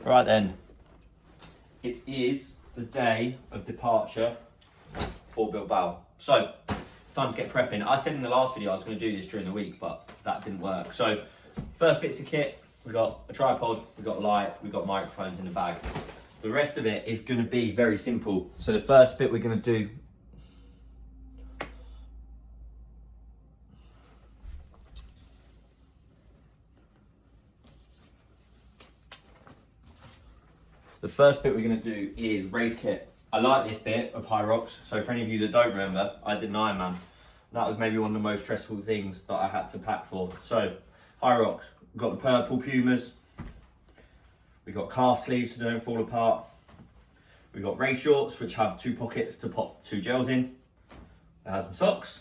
Right then, it is the day of departure for Bilbao. So, it's time to get prepping. I said in the last video I was going to do this during the week, but that didn't work. So, first bits of kit, we've got a tripod, we've got a light, we've got microphones in the bag. The rest of it is going to be very simple. So the first bit we're going to do is race kit. I like this bit of Hyrox. So for any of you that don't remember, I did an Ironman. That was maybe one of the most stressful things that I had to pack for. So Hyrox, we've got the purple Pumas. We've got calf sleeves so they don't fall apart. We've got race shorts, which have 2 pockets to pop 2 gels in. It has some socks.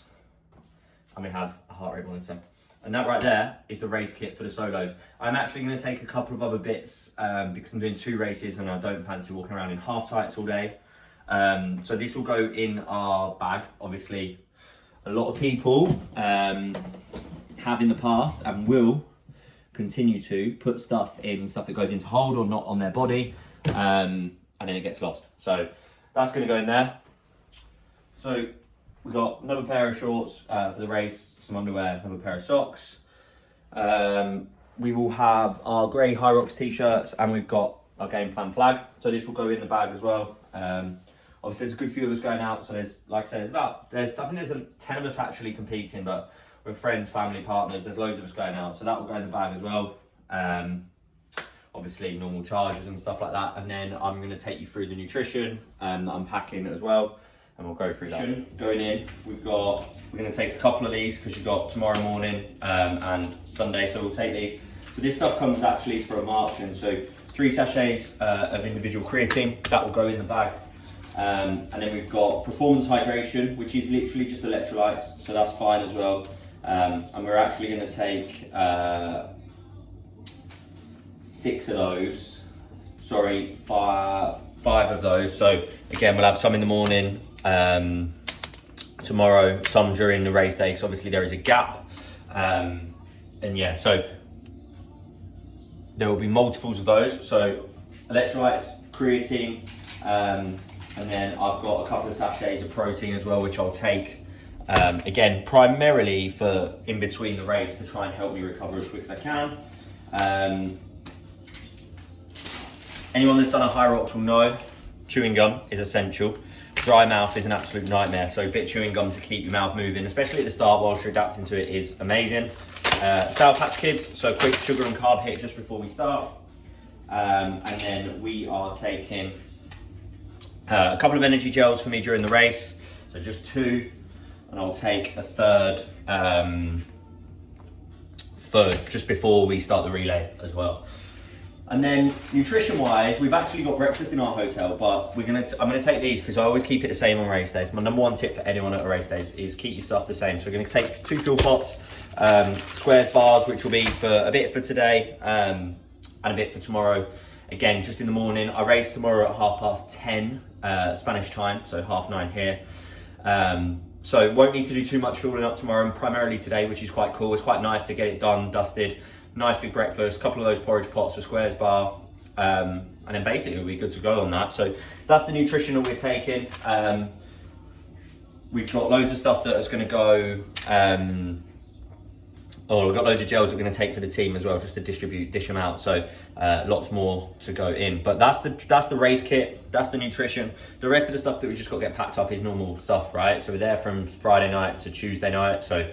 And we have a heart rate monitor. And that right there is the race kit for the solos. I'm actually going to take a couple of other bits because I'm doing 2 races and I don't fancy walking around in half tights all day. So this will go in our bag. Obviously, a lot of people have in the past and will continue to put stuff that goes into hold or not on their body, and then it gets lost. So that's going to go in there. So we've got another pair of shorts for the race, some underwear, another pair of socks. We will have our grey Hyrox t-shirts and we've got our game plan flag. So this will go in the bag as well. Obviously there's a good few of us going out. So there's, like I said, I think there's 10 of us actually competing, but with friends, family, partners, there's loads of us going out. So that will go in the bag as well. Obviously normal charges and stuff like that. And then I'm going to take you through the nutrition that I'm packing as well. And we'll go through that. Going in, we're going to take a couple of these because you've got tomorrow morning and Sunday, so we'll take these. So this stuff comes actually from Marchand, so 3 sachets of individual creatine, that will go in the bag. And then we've got performance hydration, which is literally just electrolytes, so that's fine as well. And we're actually going to take 6 of those, sorry, 5 of those. So again, we'll have some in the morning, tomorrow, some during the race day, because obviously there is a gap. And yeah, so there will be multiples of those. So electrolytes, creatine, and then I've got a couple of sachets of protein as well, which I'll take. Again, primarily for in between the race to try and help me recover as quick as I can. Anyone that's done a Hyrox will know chewing gum is essential. Dry mouth is an absolute nightmare, so a bit of chewing gum to keep your mouth moving, especially at the start whilst you're adapting to it, is amazing. Sour Patch Kids, so quick sugar and carb hit just before we start. And then we are taking a couple of energy gels for me during the race, so just 2. And I'll take a third for just before we start the relay as well. And then nutrition-wise, we've actually got breakfast in our hotel, but I'm gonna take these because I always keep it the same on race days. My number 1 tip for anyone at a race days is keep your stuff the same. So we're gonna take 2 fuel pots, squares bars, which will be for a bit for today and a bit for tomorrow. Again, just in the morning. I race tomorrow at 10:30 Spanish time, so 9:30 here. So won't need to do too much fueling up tomorrow, and primarily today, which is quite cool. It's quite nice to get it done, dusted. Nice big breakfast, couple of those porridge pots, a squares bar, and then basically we'll be good to go on that. So that's the nutrition that we're taking. We've got loads of stuff that is going to go, we've got loads of gels that we're going to take for the team as well, just to dish them out. So lots more to go in. But that's the race kit, that's the nutrition. The rest of the stuff that we just got to get packed up is normal stuff, right? So we're there from Friday night to Tuesday night. So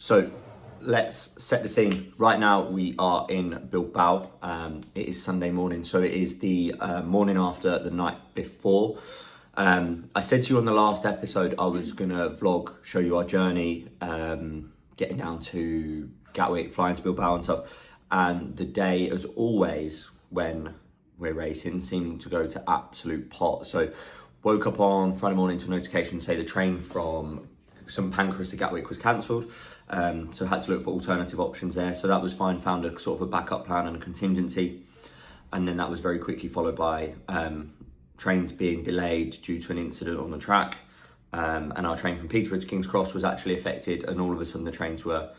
So let's set the scene. Right now we are in Bilbao. It is Sunday morning, so it is the morning after the night before. I said to you on the last episode I was gonna vlog, show you our journey, getting down to Gatwick, flying to Bilbao and stuff. And the day, as always, when we're racing, seemed to go to absolute pot. So woke up on Friday morning to a notification to say the train from St Pancras to Gatwick was cancelled. So I had to look for alternative options there. So that was fine, found a sort of a backup plan and a contingency. And then that was very quickly followed by trains being delayed due to an incident on the track. And our train from Peterborough to King's Cross was actually affected, and all of a sudden the trains were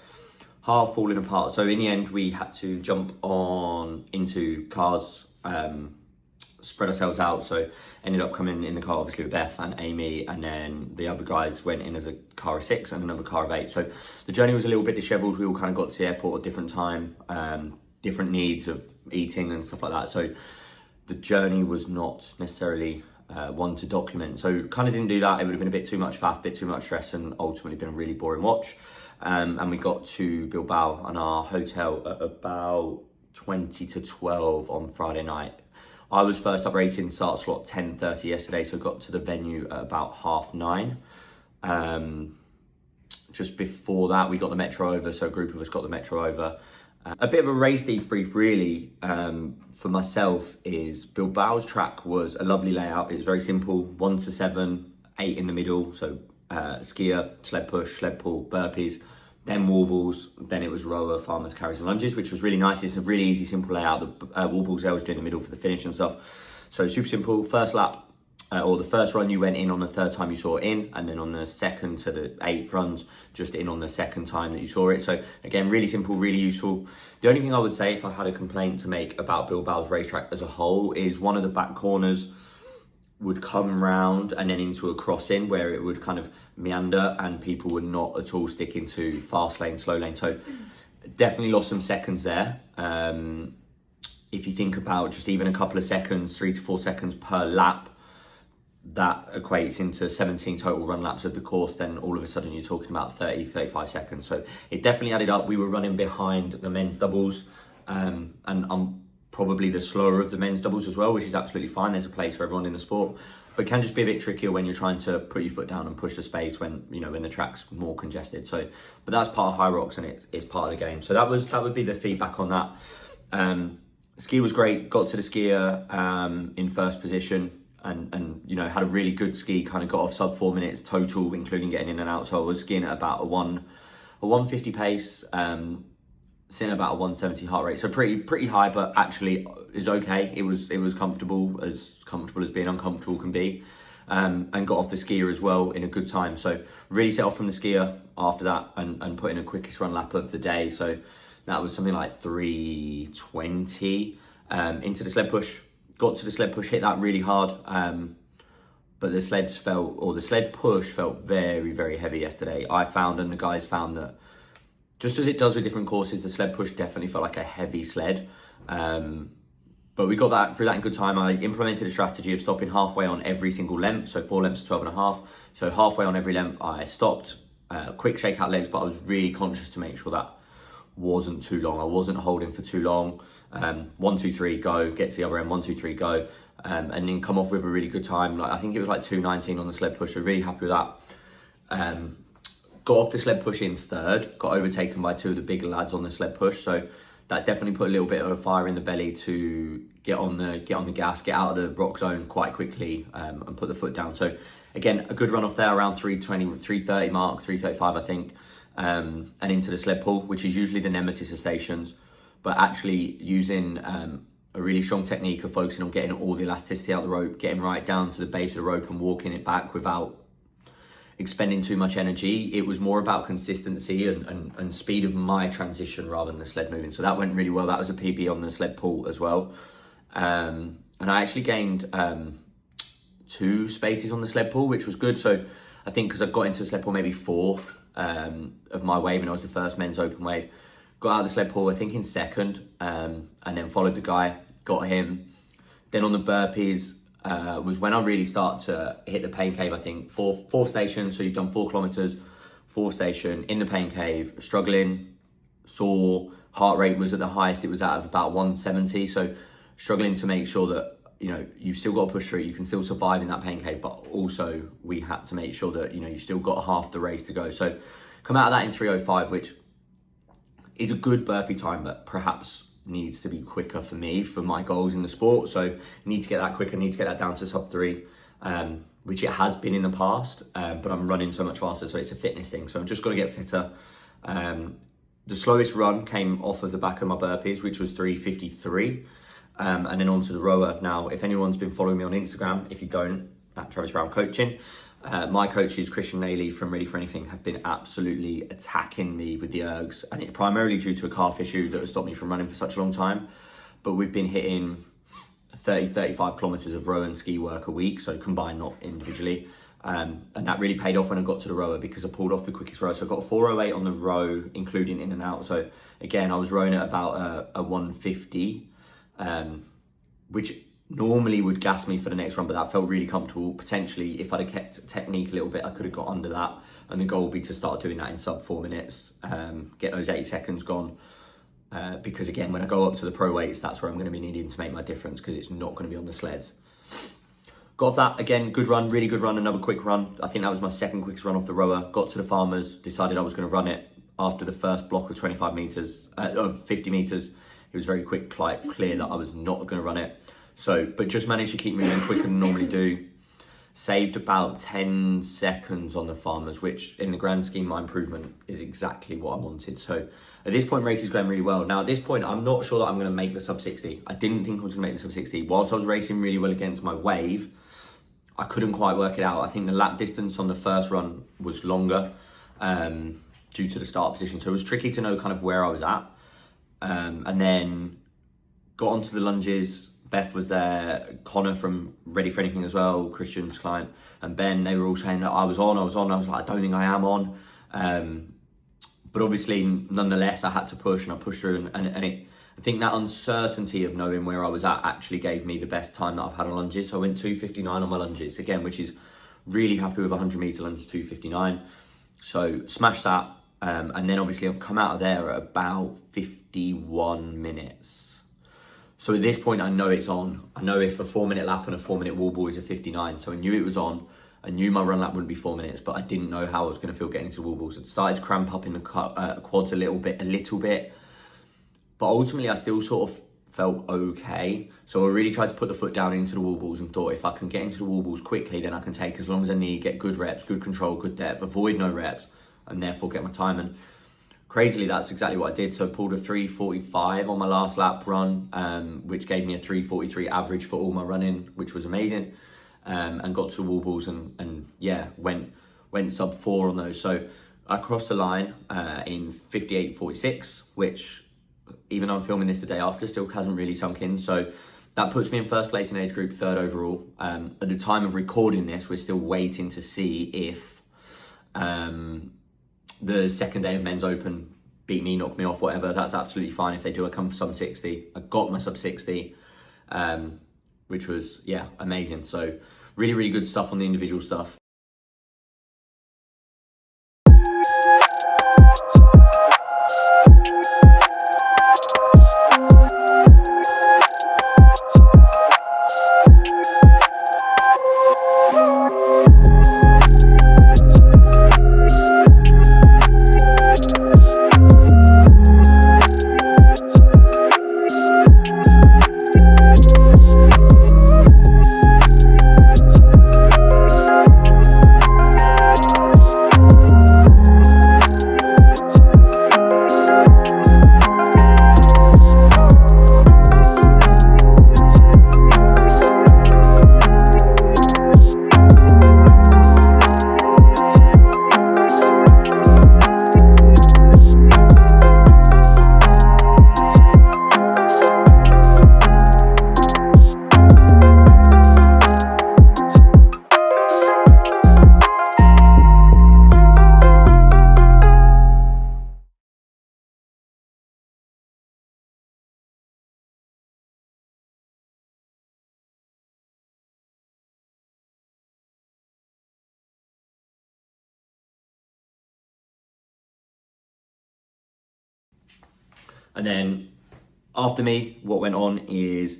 half falling apart. So in the end, we had to jump on into cars, spread ourselves out. So ended up coming in the car, obviously, with Beth and Amy, and then the other guys went in as a car of 6 and another car of 8. So the journey was a little bit dishevelled. We all kind of got to the airport at different time, different needs of eating and stuff like that. So the journey was not necessarily one to document. So kind of didn't do that. It would have been a bit too much faff, a bit too much stress, and ultimately been a really boring watch. And we got to Bilbao and our hotel at about 20 to 12 on Friday night. I was first up racing, start slot 10:30 yesterday, so got to the venue at about 9:30. Just before that, we got the metro over, so a group of us got the metro over. A bit of a race debrief, really, for myself, is Bilbao's track was a lovely layout. It was very simple, 1 to 7, 8 in the middle, so skier, sled push, sled pull, burpees, then warbles, then it was rower, farmers, carries and lunges, which was really nice. It's a really easy, simple layout. The warbles there was doing the middle for the finish and stuff. So super simple. First lap, or the first run you went in on the third time you saw it in, and then on the second to the 8th runs, just in on the second time that you saw it. So again, really simple, really useful. The only thing I would say, if I had a complaint to make about Bilbao's racetrack as a whole, is one of the back corners would come round and then into a crossing where it would kind of meander, and people were not at all sticking to fast lane, slow lane. So definitely lost some seconds there. If you think about just even a couple of seconds, 3 to 4 seconds per lap, that equates into 17 total run laps of the course. Then all of a sudden you're talking about 30, 35 seconds. So it definitely added up. We were running behind the men's doubles, and I'm probably the slower of the men's doubles as well, which is absolutely fine. There's a place for everyone in the sport, but can just be a bit trickier when you're trying to put your foot down and push the space when, you know, when the track's more congested. So, but that's part of Hyrox, and it's part of the game. So that would be the feedback on that. Ski was great. Got to the skier in first position, and you know, had a really good ski. Kind of got off sub 4 minutes total, including getting in and out. So I was skiing at about a 150 pace. Sitting at about a 170 heart rate, so pretty high, but actually is okay. It was comfortable as being uncomfortable can be, and got off the skier as well in a good time. So really set off from the skier after that and put in a quickest run lap of the day. So that was something like 3:20 into the sled push. Got to the sled push, hit that really hard, but the sled push felt very, very heavy yesterday. I found, and the guys found, that just as it does with different courses, the sled push definitely felt like a heavy sled. But we got through that in good time. I implemented a strategy of stopping halfway on every single length, so 4 lengths, 12.5. So halfway on every length, I stopped, quick shake out legs, but I was really conscious to make sure that wasn't too long. I wasn't holding for too long. 1, 2, 3, go, get to the other end, 1, 2, 3, go. And then come off with a really good time. Like, I think it was like 2:19 on the sled push. I'm really happy with that. Got off the sled push in third, got overtaken by 2 of the bigger lads on the sled push. So that definitely put a little bit of a fire in the belly to get on the gas, get out of the rock zone quite quickly, and put the foot down. So again, a good run off there around 3:20, 3:30 mark, 3:35 I think, and into the sled pull, which is usually the nemesis of stations, but actually using a really strong technique of focusing on getting all the elasticity out of the rope, getting right down to the base of the rope and walking it back without expending too much energy. It was more about consistency and speed of my transition rather than the sled moving. So that went really well. That was a PB on the sled pull as well. And I actually gained 2 spaces on the sled pull, which was good. So I think because I got into the sled pull maybe 4th of my wave, and I was the first men's open wave. Got out of the sled pull, I think in 2nd, and then followed the guy, got him. Then on the burpees, was when I really start to hit the pain cave, I think. Fourth station, so you've done 4 kilometers, fourth station, in the pain cave, struggling, sore, heart rate was at the highest it was at of about 170. So struggling to make sure that, you know, you've still got to push through, you can still survive in that pain cave, but also we had to make sure that, you know, you still got half the race to go. So come out of that in 3:05, which is a good burpee time, but perhaps needs to be quicker for me, for my goals in the sport. So need to get that quicker, need to get that down to sub 3, which it has been in the past, but I'm running so much faster, so it's a fitness thing. So I'm just got to get fitter. The slowest run came off of the back of my burpees, which was 3:53. And then onto the rower. Now, if anyone's been following me on Instagram, if you don't, at Travis Brown Coaching, my coaches, Christian Naley from Ready for Anything, have been absolutely attacking me with the ergs. And it's primarily due to a calf issue that has stopped me from running for such a long time. But we've been hitting 30, 35 kilometers of row and ski work a week, so combined, not individually. And that really paid off when I got to the rower, because I pulled off the quickest row. So I got a 4:08 on the row, including in and out. So again, I was rowing at about a 150, which normally would gas me for the next run, but that felt really comfortable. Potentially, if I'd have kept technique a little bit, I could have got under that. And the goal would be to start doing that in sub 4 minutes, get those 80 seconds gone. Because again, when I go up to the pro weights, that's where I'm going to be needing to make my difference, because it's not going to be on the sleds. Got off that, again, good run, really good run, another quick run. I think that was my second quickest run off the rower. Got to the farmers, decided I was going to run it after the first block of 25 meters, 50 meters. It was very quick, clear that I was not going to run it. So, but just managed to keep moving quicker than I normally do. Saved about 10 seconds on the farmers, which in the grand scheme, my improvement is exactly what I wanted. So at this point, race is going really well. Now at this point, I'm not sure that I'm going to make the sub 60. I didn't think I was going to make the sub 60. Whilst I was racing really well against my wave, I couldn't quite work it out. I think the lap distance on the first run was longer due to the start position. So it was tricky to know kind of where I was at. And then got onto the lunges. Beth was there, Connor from Ready for Anything as well, Christian's client, and Ben, they were all saying that I was on. I was like, I don't think I am on. But obviously, nonetheless, I had to push, and I pushed through. I think that uncertainty of knowing where I was at actually gave me the best time that I've had on lunges. So I went 2:59 on my lunges, again, which is really happy with 100 metre lunge, 2:59. So smashed that. And then obviously I've come out of there at about 51 minutes. So at this point, I know it's on. I know if a 4-minute lap and a 4-minute wall ball is a 59. So I knew it was on. I knew my run lap wouldn't be 4 minutes, but I didn't know how I was going to feel getting into the wall balls. It started to cramp up in the quads a little bit. But ultimately, I still sort of felt okay. So I really tried to put the foot down into the wall balls and thought, if I can get into the wall balls quickly, then I can take as long as I need, get good reps, good control, good depth, avoid no reps, and therefore get my time. And crazily, that's exactly what I did. So I pulled a 3:45 on my last lap run, which gave me a 3:43 average for all my running, which was amazing. And got to the wall balls and yeah, went sub 4 on those. So I crossed the line in 58:46, which, even though I'm filming this the day after, still hasn't really sunk in. So that puts me in first place in age group, 3rd overall. At the time of recording this, we're still waiting to see if the second day of men's open beat me, knock me off, whatever. That's absolutely fine. If they do, I come for sub 60. I got my sub 60, which was, yeah, amazing. So really, really good stuff on the individual stuff. And then after me, what went on is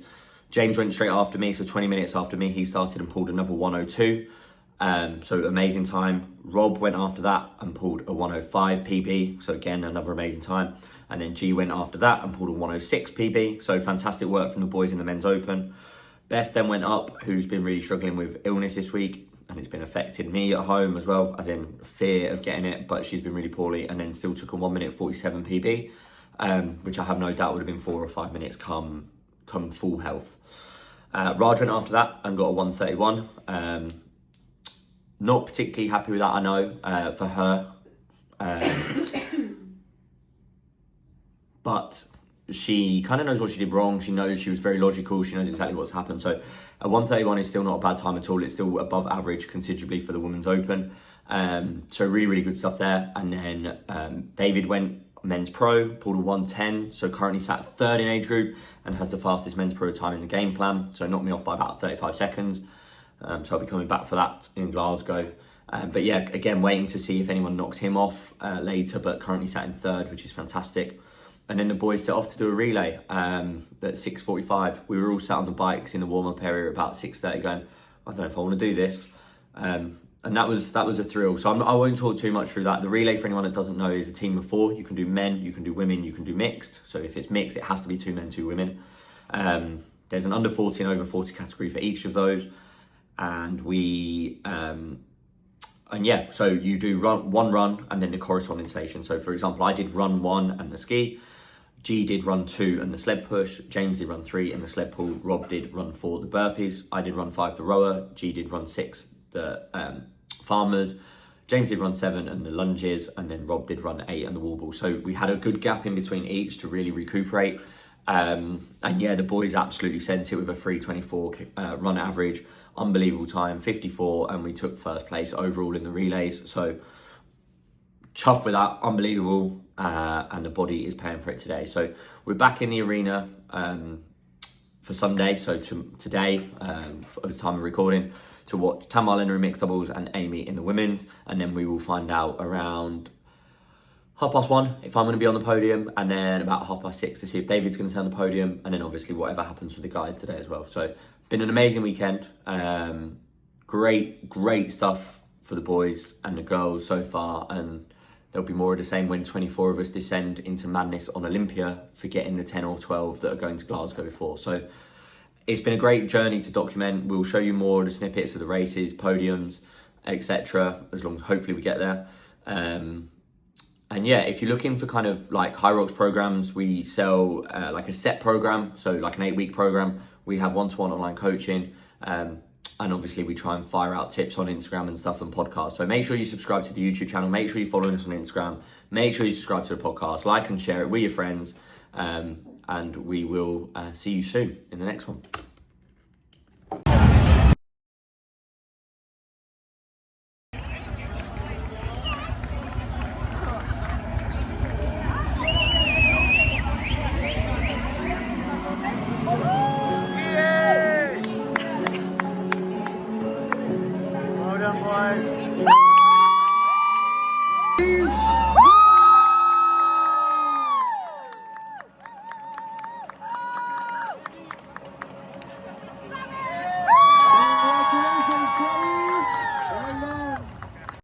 James went straight after me, so 20 minutes after me, he started and pulled another 102. So amazing time. Rob went after that and pulled a 105 PB, so again, another amazing time. And then G went after that and pulled a 106 PB, so fantastic work from the boys in the men's open. Beth then went up, who's been really struggling with illness this week, and it's been affecting me at home as well, as in fear of getting it, but she's been really poorly, and then still took a 1 minute 47 PB, which I have no doubt would have been 4 or 5 minutes come full health. Raj went after that and got a 131. Not particularly happy with that, I know, for her. But she kind of knows what she did wrong. She knows she was very logical. She knows exactly what's happened. So a 131 is still not a bad time at all. It's still above average considerably for the Women's Open. So really, really good stuff there. And then David went men's pro, pulled a 110. So currently sat third in age group and has the fastest men's pro time in the game plan. So knocked me off by about 35 seconds. So I'll be coming back for that in Glasgow. But yeah, again, waiting to see if anyone knocks him off later, but currently sat in third, which is fantastic. And then the boys set off to do a relay at 6:45. We were all sat on the bikes in the warm-up area at about 6:30 going, I don't know if I want to do this. And that was a thrill. So I won't talk too much through that. The relay, for anyone that doesn't know, is a team of 4. You can do men, you can do women, you can do mixed. So if it's mixed, it has to be 2 men, 2 women. There's an under 40 and over 40 category for each of those. And so you do one run and then the corresponding station. So for example, I did run 1 and the ski. G did run 2 and the sled push. James did run 3 and the sled pull. Rob did run 4 the burpees. I did run 5 the rower. G did run 6 the farmers. James did run 7 and the lunges, and then Rob did run 8 and the wall ball. So we had a good gap in between each to really recuperate. And yeah, the boys absolutely sent it with a 3:24 run average. Unbelievable time, 54, and we took first place overall in the relays. So chuffed with that, unbelievable, and the body is paying for it today. So we're back in the arena for Sunday, so today, at the time of recording, to watch Tamar Leonard in mixed doubles and Amy in the women's, and then we will find out around 1:30 if I'm going to be on the podium, and then about 6:30 to see if David's going to stay on the podium, and then obviously whatever happens with the guys today as well. So been an amazing weekend. Great stuff for the boys and the girls so far, and there'll be more of the same when 24 of us descend into madness on Olympia, forgetting the 10 or 12 that are going to Glasgow before. So it's been a great journey to document. We'll show you more of the snippets of the races, podiums, etc. as long as hopefully we get there. And yeah, if you're looking for kind of like Hyrox programs, we sell like a set program, so like an 8-week program. We have one-to-one online coaching, and obviously we try and fire out tips on Instagram and stuff and podcasts. So make sure you subscribe to the YouTube channel, make sure you're following us on Instagram, make sure you subscribe to the podcast, like and share it with your friends, and we will see you soon in the next one.